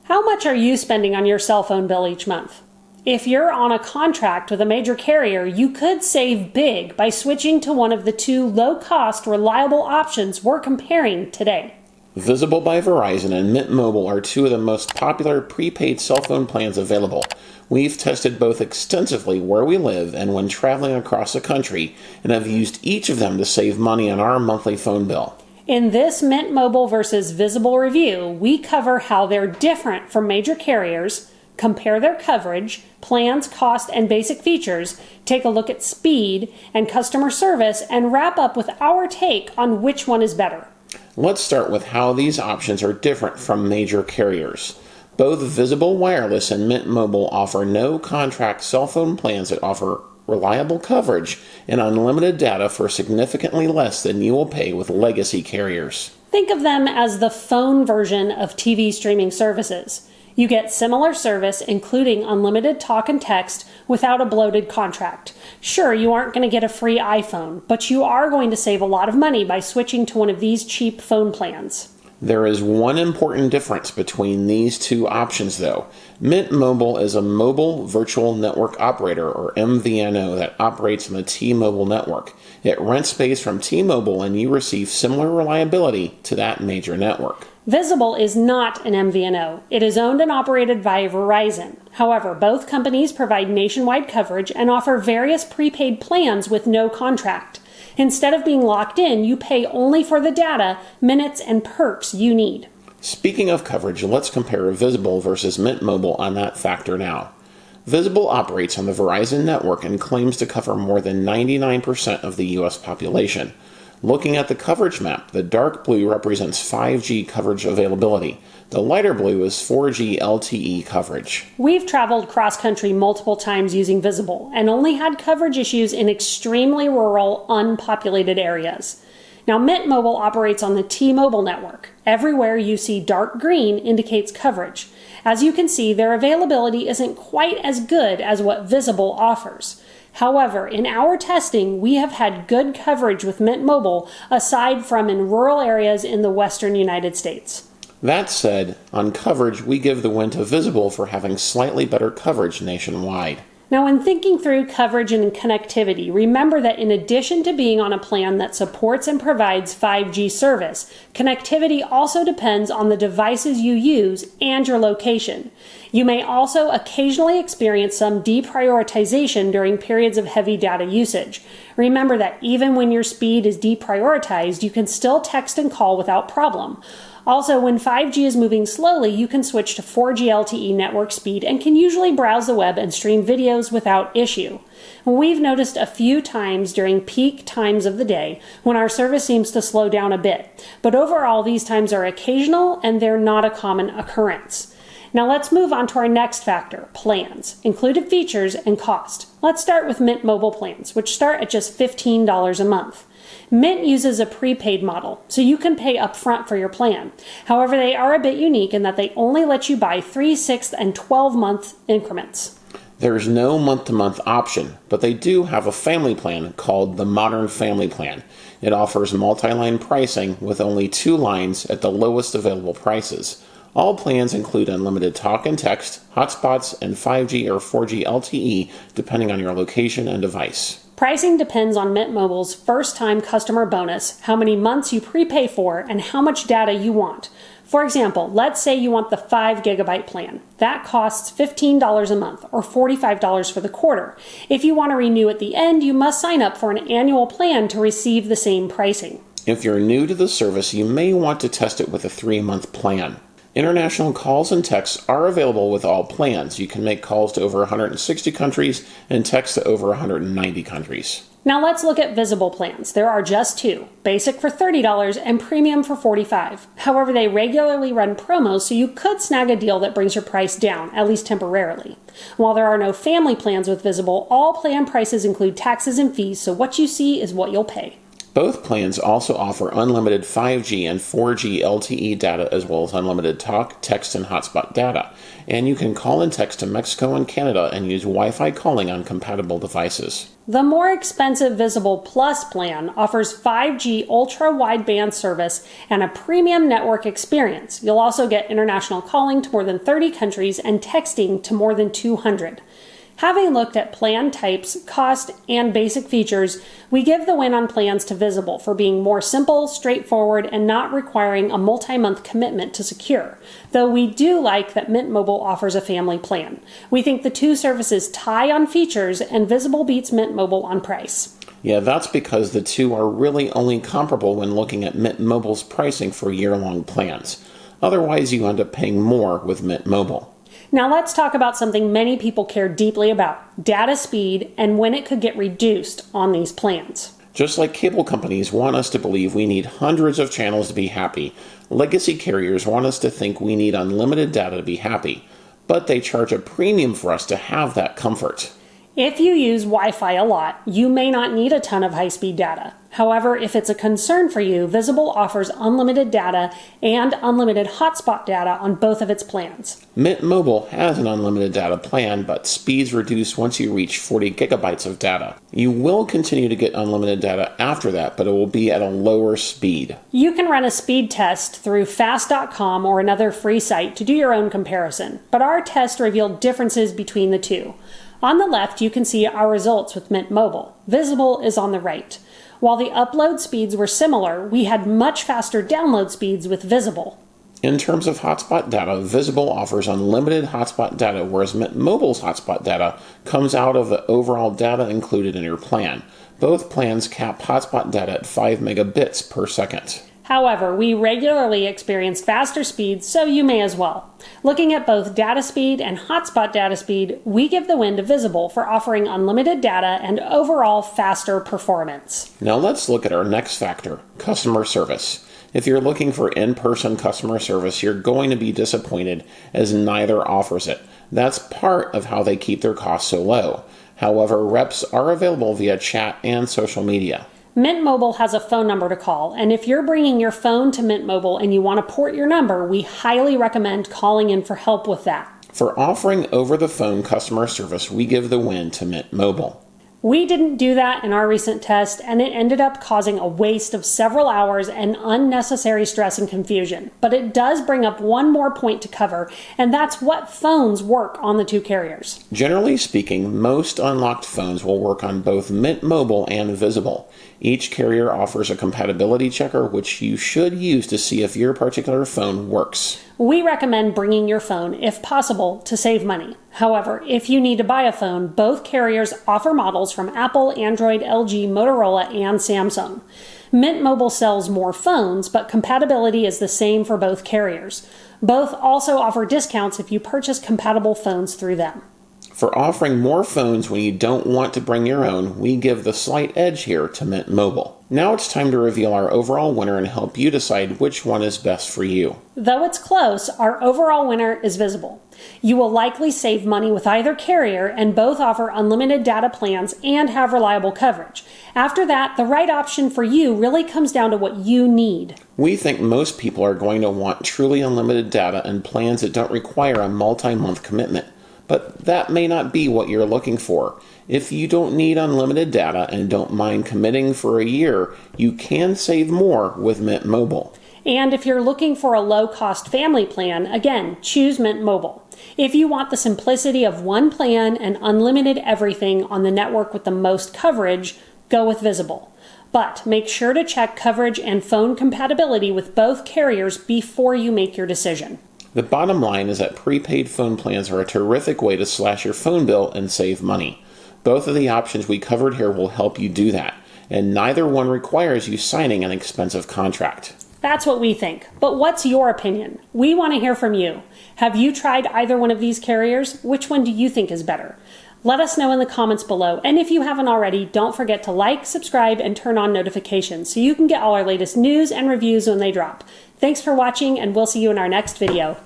How much are you spending on your cell phone bill each month? If you're on a contract with a major carrier, you could save big by switching to one of the two low-cost, reliable options we're comparing today. Visible by Verizon and Mint Mobile are two of the most popular prepaid cell phone plans available. We've tested both extensively where we live and when traveling across the country, and have used each of them to save money on our monthly phone bill. In this Mint Mobile versus Visible review, we cover how they're different from major carriers, compare their coverage, plans, cost, and basic features, take a look at speed and customer service, and wrap up with our take on which one is better. Let's start with how these options are different from major carriers. Both Visible Wireless and Mint Mobile offer no-contract cell phone plans that offer reliable coverage and unlimited data for significantly less than you will pay with legacy carriers. Think of them as the phone version of TV streaming services. You get similar service, including unlimited talk and text, without a bloated contract. Sure, you aren't going to get a free iPhone, but you are going to save a lot of money by switching to one of these cheap phone plans. There is one important difference between these two options, though. Mint Mobile is a mobile virtual network operator, or MVNO, that operates on the T-Mobile network. It rents space from T-Mobile, and you receive similar reliability to that major network. Visible is not an MVNO. It is owned and operated by Verizon. However, both companies provide nationwide coverage and offer various prepaid plans with no contract. Instead of being locked in, you pay only for the data, minutes, and perks you need. Speaking of coverage, let's compare Visible versus Mint Mobile on that factor now. Visible operates on the Verizon network and claims to cover more than 99% of the U.S. population. Looking at the coverage map, the dark blue represents 5G coverage availability. The lighter blue is 4G LTE coverage. We've traveled cross-country multiple times using Visible and only had coverage issues in extremely rural, unpopulated areas. Now, Mint Mobile operates on the T-Mobile network. Everywhere you see dark green indicates coverage. As you can see, their availability isn't quite as good as what Visible offers. However, in our testing, we have had good coverage with Mint Mobile, aside from in rural areas in the western United States. That said, on coverage, we give the win to Visible for having slightly better coverage nationwide. Now, when thinking through coverage and connectivity, remember that in addition to being on a plan that supports and provides 5G service, connectivity also depends on the devices you use and your location. You may also occasionally experience some deprioritization during periods of heavy data usage. Remember that even when your speed is deprioritized, you can still text and call without problem. Also, when 5G is moving slowly, you can switch to 4G LTE network speed and can usually browse the web and stream videos without issue. We've noticed a few times during peak times of the day when our service seems to slow down a bit, but overall these times are occasional and they're not a common occurrence. Now let's move on to our next factor, plans, included features, and cost. Let's start with Mint Mobile plans, which start at just $15 a month. Mint uses a prepaid model, so you can pay upfront for your plan. However, they are a bit unique in that they only let you buy 3, 6, and 12-month increments. There is no month-to-month option, but they do have a family plan called the Modern Family Plan. It offers multi-line pricing with only 2 lines at the lowest available prices. All plans include unlimited talk and text, hotspots, and 5G or 4G LTE, depending on your location and device. Pricing depends on Mint Mobile's first-time customer bonus, how many months you prepay for, and how much data you want. For example, let's say you want the 5 gigabyte plan. That costs $15 a month, or $45 for the quarter. If you want to renew at the end, you must sign up for an annual plan to receive the same pricing. If you're new to the service, you may want to test it with a 3-month plan. International calls and texts are available with all plans. You can make calls to over 160 countries and text to over 190 countries. Now let's look at Visible plans. There are just 2, basic for $30 and premium for $45. However, they regularly run promos, so you could snag a deal that brings your price down, at least temporarily. While there are no family plans with Visible, all plan prices include taxes and fees, so what you see is what you'll pay. Both plans also offer unlimited 5G and 4G LTE data as well as unlimited talk, text, and hotspot data. And you can call and text to Mexico and Canada and use Wi-Fi calling on compatible devices. The more expensive Visible Plus plan offers 5G ultra-wideband service and a premium network experience. You'll also get international calling to more than 30 countries and texting to more than 200. Having looked at plan types, cost, and basic features, we give the win on plans to Visible for being more simple, straightforward, and not requiring a multi-month commitment to secure. Though we do like that Mint Mobile offers a family plan. We think the two services tie on features, and Visible beats Mint Mobile on price. Yeah, that's because the two are really only comparable when looking at Mint Mobile's pricing for year-long plans. Otherwise, you end up paying more with Mint Mobile. Now let's talk about something many people care deeply about, data speed and when it could get reduced on these plans. Just like cable companies want us to believe we need hundreds of channels to be happy, legacy carriers want us to think we need unlimited data to be happy, but they charge a premium for us to have that comfort. If you use Wi-Fi a lot, you may not need a ton of high-speed data. However, if it's a concern for you, Visible offers unlimited data and unlimited hotspot data on both of its plans. Mint Mobile has an unlimited data plan, but speeds reduce once you reach 40 gigabytes of data. You will continue to get unlimited data after that, but it will be at a lower speed. You can run a speed test through fast.com or another free site to do your own comparison, but our test revealed differences between the two. On the left, you can see our results with Mint Mobile. Visible is on the right. While the upload speeds were similar, we had much faster download speeds with Visible. In terms of hotspot data, Visible offers unlimited hotspot data, whereas Mint Mobile's hotspot data comes out of the overall data included in your plan. Both plans cap hotspot data at 5 megabits per second. However, we regularly experience faster speeds, so you may as well. Looking at both data speed and hotspot data speed, we give the win to Visible for offering unlimited data and overall faster performance. Now let's look at our next factor, customer service. If you're looking for in-person customer service, you're going to be disappointed as neither offers it. That's part of how they keep their costs so low. However, reps are available via chat and social media. Mint Mobile has a phone number to call, and if you're bringing your phone to Mint Mobile and you want to port your number, we highly recommend calling in for help with that. For offering over-the-phone customer service, we give the win to Mint Mobile. We didn't do that in our recent test, and it ended up causing a waste of several hours and unnecessary stress and confusion. But it does bring up one more point to cover, and that's what phones work on the two carriers. Generally speaking, most unlocked phones will work on both Mint Mobile and Visible. Each carrier offers a compatibility checker, which you should use to see if your particular phone works. We recommend bringing your phone, if possible, to save money. However, if you need to buy a phone, both carriers offer models from Apple, Android, LG, Motorola, and Samsung. Mint Mobile sells more phones, but compatibility is the same for both carriers. Both also offer discounts if you purchase compatible phones through them. For offering more phones when you don't want to bring your own, we give the slight edge here to Mint Mobile. Now it's time to reveal our overall winner and help you decide which one is best for you. Though it's close, our overall winner is Visible. You will likely save money with either carrier, and both offer unlimited data plans and have reliable coverage. After that, the right option for you really comes down to what you need. We think most people are going to want truly unlimited data and plans that don't require a multi-month commitment. But that may not be what you're looking for. If you don't need unlimited data and don't mind committing for a year, you can save more with Mint Mobile. And if you're looking for a low-cost family plan, again, choose Mint Mobile. If you want the simplicity of one plan and unlimited everything on the network with the most coverage, go with Visible. But make sure to check coverage and phone compatibility with both carriers before you make your decision. The bottom line is that prepaid phone plans are a terrific way to slash your phone bill and save money. Both of the options we covered here will help you do that, and neither one requires you signing an expensive contract. That's what we think. But what's your opinion? We want to hear from you. Have you tried either one of these carriers? Which one do you think is better? Let us know in the comments below. And if you haven't already, don't forget to like, subscribe, and turn on notifications so you can get all our latest news and reviews when they drop. Thanks for watching, and we'll see you in our next video.